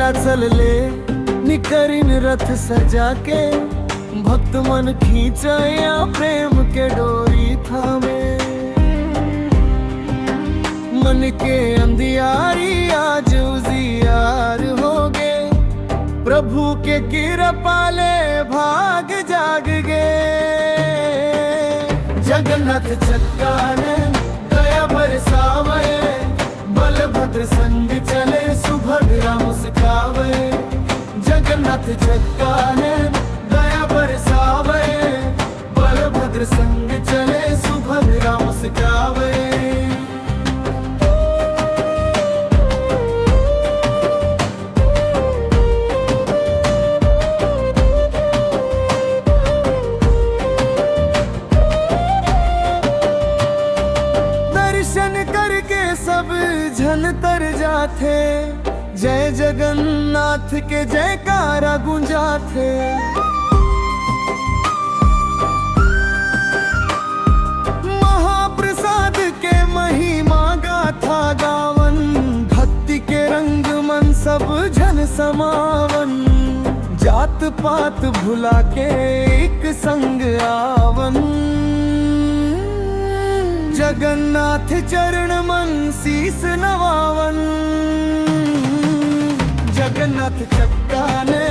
चलिया चल ले निकरिन रथ सजा के, भक्त मन खींचया प्रेम के डोरी थामे। मन के अंधियारी आज उजियार हो गे, प्रभु के कृपा ले भाग जाग गे। जगन्नाथ चक्का ने दया बरसावे, बलभद्र संग चले सुभद्रा मुस्कावे। जगन्नाथ चक्का ने दया बरसावे, बलभद्र संग चले सुभद्रा मुस्कावे। दर्शन करके सब झन तर जाते, जय जगन्नाथ के जयकारा गुंजाते। महाप्रसाद के महिमा गाथा गावन, भक्ति के रंग मन सब झन समावन। जात पात भुला के एक संग आवन, जगन्नाथ चरण मन शीस नवावन। जगन्नाथ चक्का ने